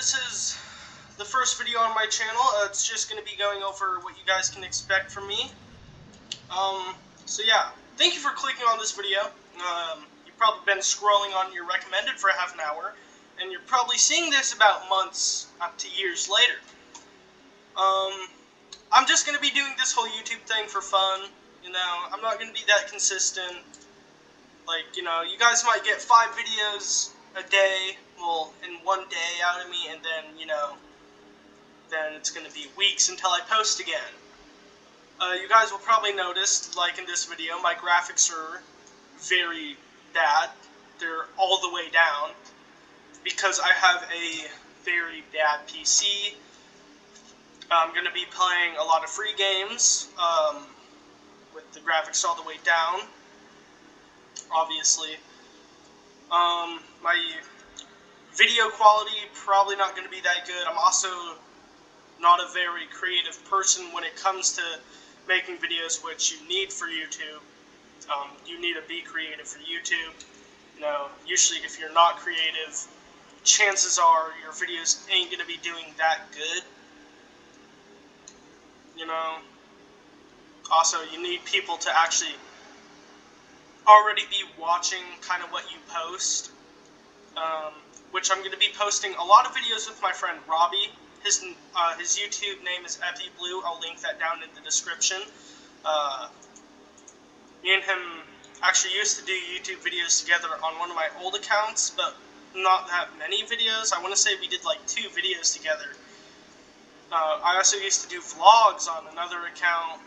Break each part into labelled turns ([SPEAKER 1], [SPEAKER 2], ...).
[SPEAKER 1] this is the first video on my channel. It's just going to be going over what you guys can expect from me. So yeah, thank you for clicking on this video. You've probably been scrolling on your recommended for half an hour, and you're probably seeing this about months up to years later. I'm just going to be doing this whole YouTube thing for fun. You know, I'm not going to be that consistent. Like, you know, you guys might get 5 videos a day, well, in one day out of me, and then, you know, then it's going to be weeks until I post again. You guys will probably notice, like in this video, my graphics are very bad. They're all the way down, because I have a very bad PC. I'm going to be playing a lot of free games, with the graphics all the way down, obviously. My video quality probably not going to be that good. I'm also not a very creative person when it comes to making videos, which you need for YouTube. You need to be creative for YouTube. You know, usually if you're not creative, chances are your videos ain't going to be doing that good. You know, also you need people to actually already be watching kind of what you post, which I'm going to be posting a lot of videos with my friend Robbie. His YouTube name is EpiBlue. I'll link that down in the description. Me and him actually used to do YouTube videos together on one of my old accounts, but not that many videos. I want to say we did like 2 videos together. I also used to do vlogs on another account,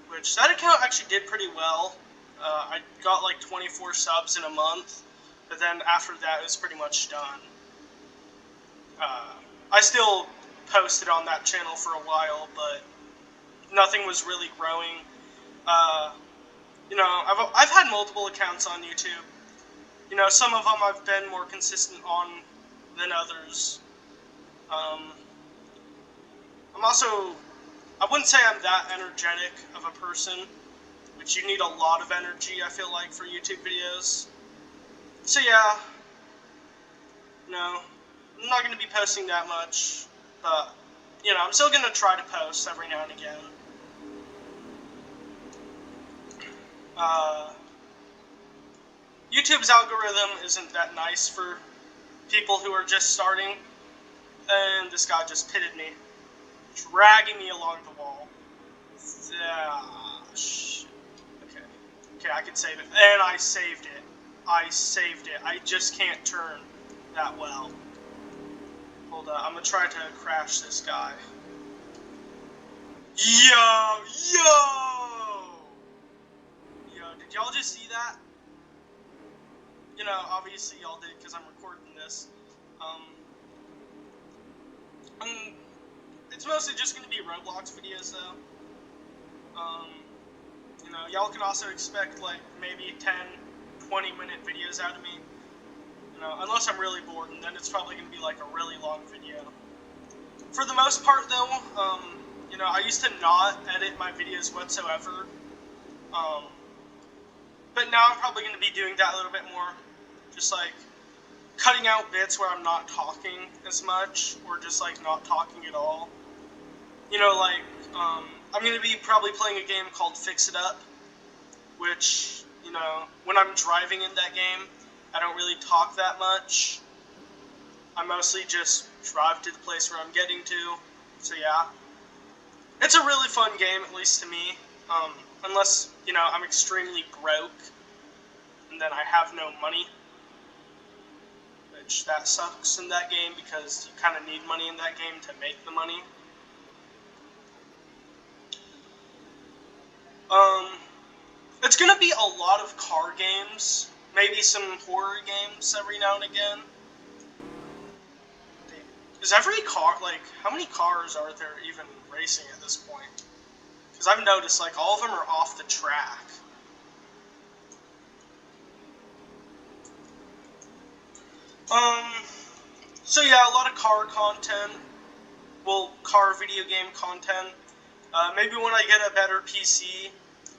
[SPEAKER 1] which that account actually did pretty well. I got like 24 subs in a month, but then after that it was pretty much done. I still posted on that channel for a while, but nothing was really growing. You know, I've had multiple accounts on YouTube. You know, some of them I've been more consistent on than others. I'm also, I wouldn't say I'm that energetic of a person, which you need a lot of energy, I feel like, for YouTube videos. So yeah, no, I'm not going to be posting that much, but, you know, I'm still going to try to post every now and again. YouTube's algorithm isn't that nice for people who are just starting, and this guy just pitted me, dragging me along the wall. Okay, I can save it. And I saved it. I just can't turn that well. Hold on, I'm gonna try to crash this guy. Yo! Did y'all just see that? You know, obviously y'all did, because I'm recording this. It's mostly just gonna be Roblox videos, though. You know, y'all can also expect, like, maybe 10, 20-minute videos out of me. You know, unless I'm really bored, and then it's probably gonna be, like, a really long video. For the most part, though, you know, I used to not edit my videos whatsoever. But now I'm probably gonna be doing that a little bit more. Just, like, cutting out bits where I'm not talking as much, or just, like, not talking at all. You know, like, I'm going to be probably playing a game called Fix It Up, which, you know, when I'm driving in that game, I don't really talk that much. I mostly just drive to the place where I'm getting to, so yeah. It's a really fun game, at least to me, unless, you know, I'm extremely broke, and then I have no money, which that sucks in that game, because you kind of need money in that game to make the money. It's gonna be a lot of car games, maybe some horror games every now and again. Is every car, like, how many cars are there even racing at this point? Because I've noticed, like, all of them are off the track. So yeah, a lot of car content. Well, car video game content. Maybe when I get a better PC,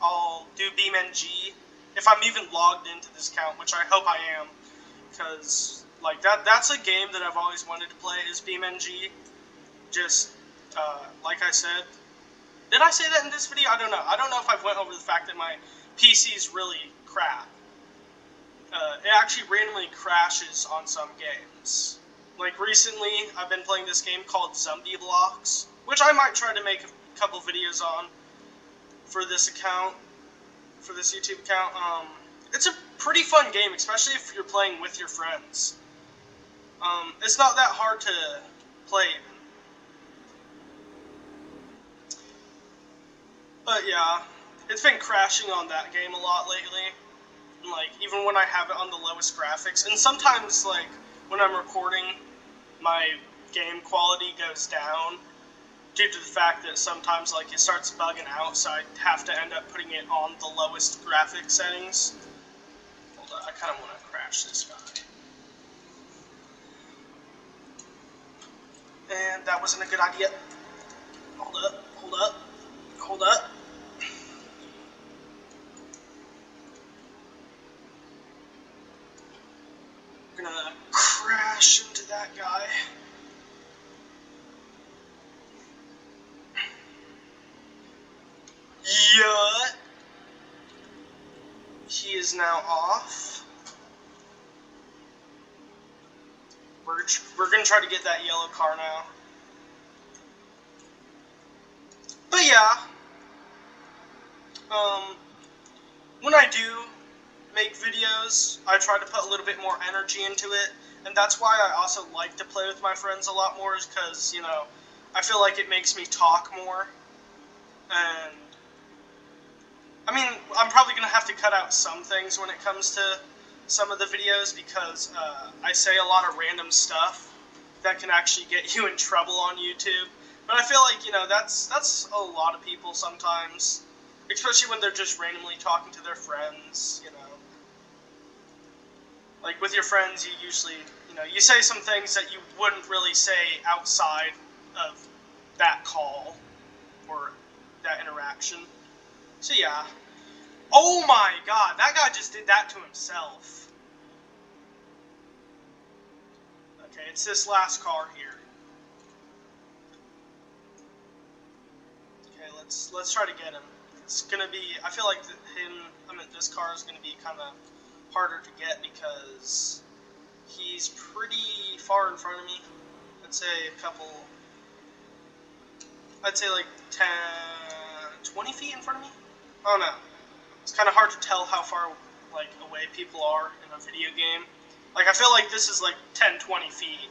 [SPEAKER 1] I'll do BeamNG, if I'm even logged into this account, which I hope I am, because, Like, that's a game that I've always wanted to play, is BeamNG. Just, like I said. Did I say that in this video? I don't know. I don't know if I've went over the fact that my PC's really crap. It actually randomly crashes on some games. Like, recently, I've been playing this game called Zombie Blocks, which I might try to make a couple videos on for this account, for this YouTube account. It's a pretty fun game, especially if you're playing with your friends. It's not that hard to play, even. But yeah, it's been crashing on that game a lot lately. Like, even when I have it on the lowest graphics, and sometimes, like, when I'm recording, my game quality goes down due to the fact that sometimes, like, it starts bugging out, so I have to end up putting it on the lowest graphic settings. Hold on, I kind of want to crash this guy. And that wasn't a good idea. Hold up, hold up, hold up. I'm gonna crash into that guy. Yeah. He is now off. We're gonna try to get that yellow car now. But yeah, when I do make videos, I try to put a little bit more energy into it, and that's why I also like to play with my friends a lot more, is because, you know, I feel like it makes me talk more, and, I mean, I'm probably going to have to cut out some things when it comes to some of the videos, because I say a lot of random stuff that can actually get you in trouble on YouTube. But I feel like, you know, that's a lot of people sometimes, especially when they're just randomly talking to their friends, you know. Like, with your friends, you usually, you know, you say some things that you wouldn't really say outside of that call or that interaction. So yeah. Oh my god, that guy just did that to himself. Okay, it's this last car here. Okay, let's try to get him. It's gonna be, I feel like this car is gonna be kind of harder to get because he's pretty far in front of me. I'd say like 10, 20 feet in front of me? I don't know. It's kind of hard to tell how far, like, away people are in a video game. Like, I feel like this is like 10, 20 feet,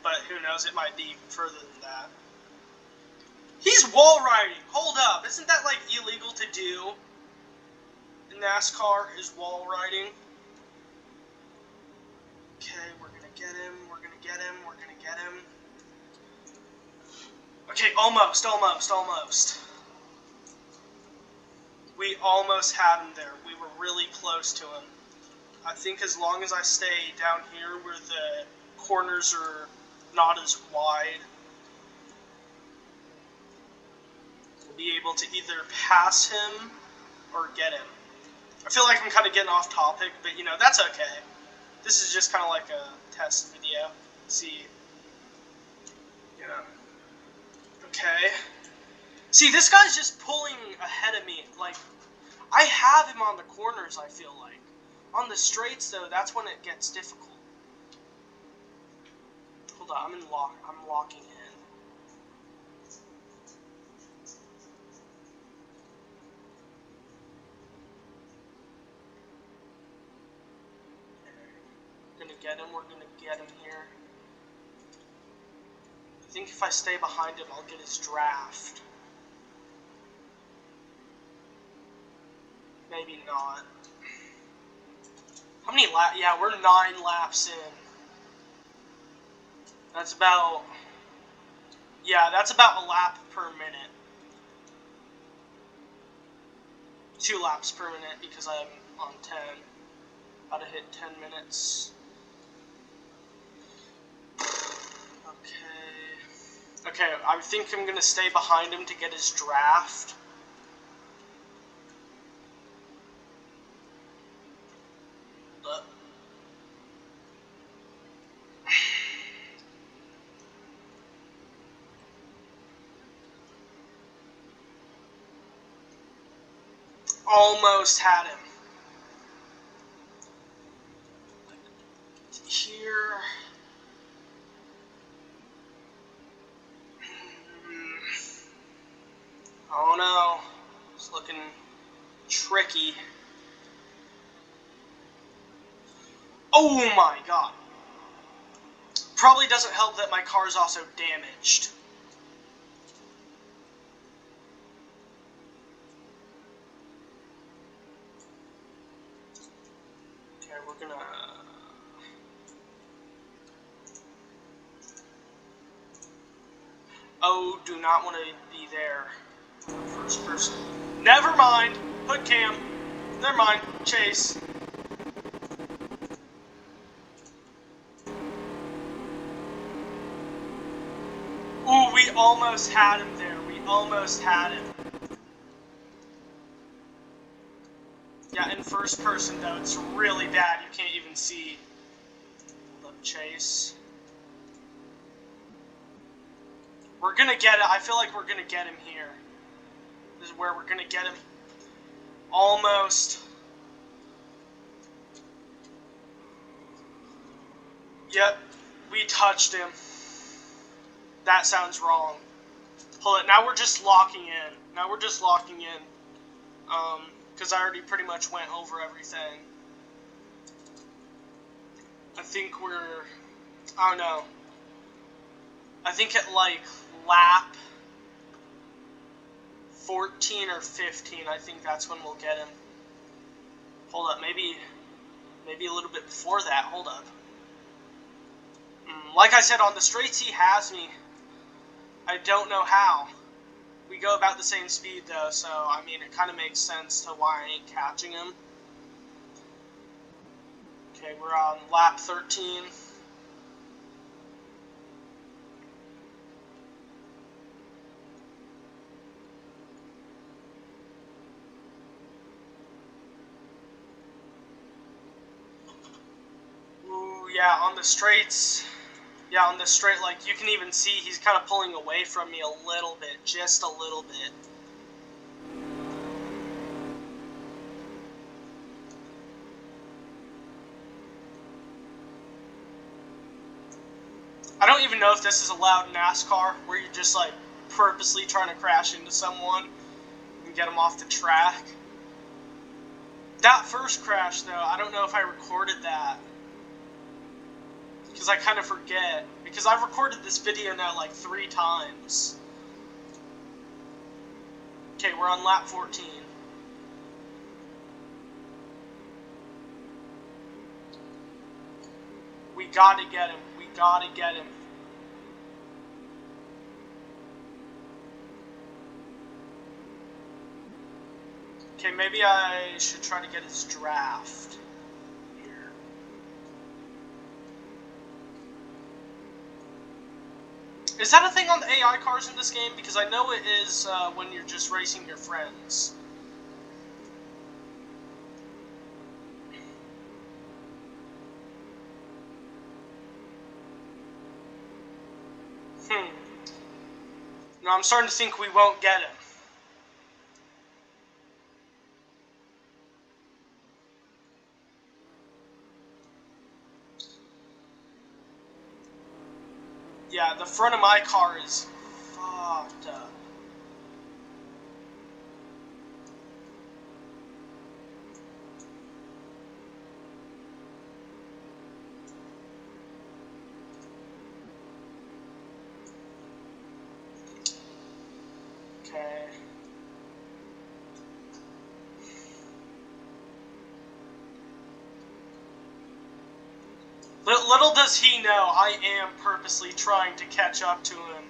[SPEAKER 1] but who knows, it might be further than that. He's wall riding! Hold up, isn't that, like, illegal to do in NASCAR, is wall riding? Okay, we're gonna get him, we're gonna get him, we're gonna get him. Okay, almost. We almost had him there. We were really close to him. I think as long as I stay down here where the corners are not as wide, we'll be able to either pass him or get him. I feel like I'm kind of getting off topic, but, you know, that's okay. This is just kind of like a test video. See, you know. Okay. See, this guy's just pulling ahead of me. Like, I have him on the corners, I feel like. On the straights, though, that's when it gets difficult. Hold on, I'm locking in. We're gonna get him, we're gonna get him here. I think if I stay behind him, I'll get his draft. Maybe not. How many laps? Yeah, we're 9 laps in. That's about... Yeah, that's about a lap per minute. 2 laps per minute because I'm on 10. About to hit 10 minutes. Okay. Okay, I think I'm gonna stay behind him to get his draft. almost had him. Here. Oh no. It's looking tricky. Oh my god. Probably doesn't help that my car's also damaged. Okay, we're gonna... Oh, do not want to be there. First person. Never mind. Hood cam. Never mind. Chase. Ooh, we almost had him there. We almost had him. Yeah, in first person though, it's really bad. You can't even see. Hold up, Chase. We're gonna get it. I feel like we're gonna get him here. This is where we're gonna get him. Almost. Yep, we touched him. That sounds wrong. Hold it. Now we're just locking in. Now we're just locking in. Because I already pretty much went over everything. I think we're... I don't know. I think at like lap 14 or 15, I think that's when we'll get him. Hold up, maybe a little bit before that. Hold up. Like I said, on the straights he has me. I don't know how. We go about the same speed though, so I mean it kind of makes sense to why I ain't catching him. Okay, we're on lap 13. Ooh, yeah, on the straights. Yeah, on the straight, like, you can even see he's kind of pulling away from me a little bit. Just a little bit. I don't even know if this is allowed in NASCAR, where you're just, like, purposely trying to crash into someone and get them off the track. That first crash, though, I don't know if I recorded that. Because I kind of forget. Because I've recorded this video now, like, 3 times. Okay, we're on lap 14. We gotta get him. We gotta get him. Okay, maybe I should try to get his draft here. Is that a thing on the AI cars in this game? Because I know it is when you're just racing your friends. No, I'm starting to think we won't get him. Yeah, the front of my car is fucked up. Okay. Little does he know, I am purposely trying to catch up to him,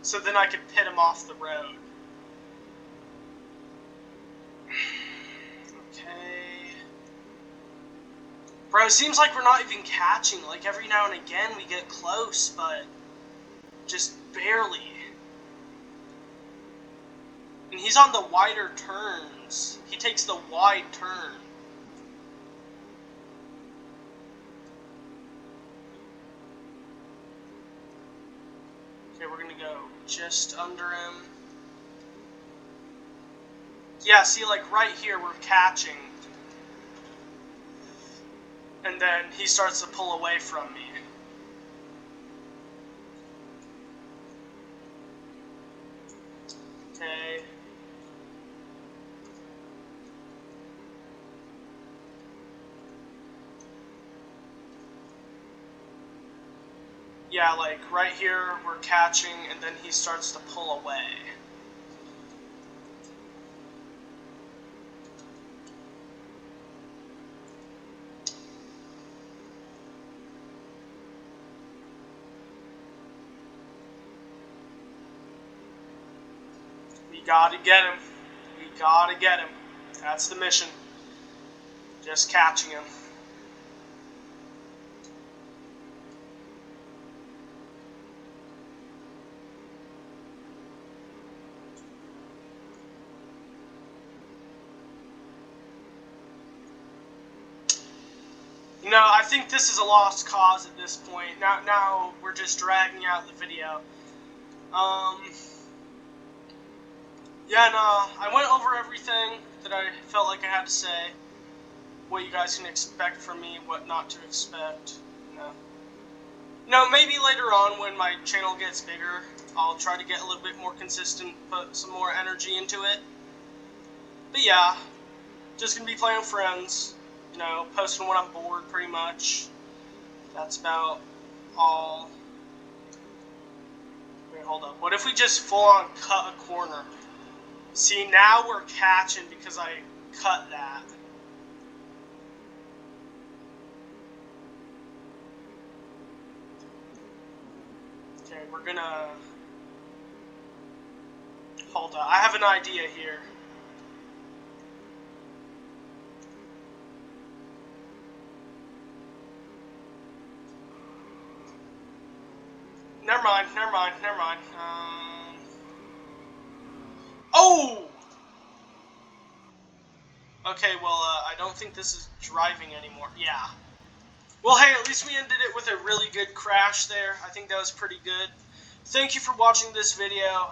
[SPEAKER 1] so then I could pit him off the road. Okay. Bro, it seems like we're not even catching. Like, every now and again we get close, but just barely. And he's on the wider turns. He takes the wide turn. Okay, we're gonna go just under him. Yeah, see, like, right here, we're catching. And then he starts to pull away from me. Okay. Yeah, like, right here, we're catching, and then he starts to pull away. We gotta get him. We gotta get him. That's the mission. Just catching him. You know, I think this is a lost cause at this point. Now we're just dragging out the video. Yeah, no, I went over everything that I felt like I had to say. What you guys can expect from me, what not to expect. No, maybe later on when my channel gets bigger, I'll try to get a little bit more consistent, put some more energy into it. But yeah, just gonna be playing with friends, you know, posting when I'm bored pretty much. That's about all. Wait, hold up. What if we just full on cut a corner? See, now we're catching because I cut that. Okay, we're gonna... Hold up. I have an idea here. Never mind. Oh! Okay, well, I don't think this is driving anymore. Yeah. Well, hey, at least we ended it with a really good crash there. I think that was pretty good. Thank you for watching this video.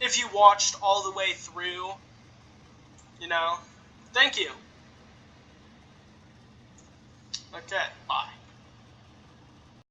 [SPEAKER 1] If you watched all the way through, you know, thank you. Okay, bye.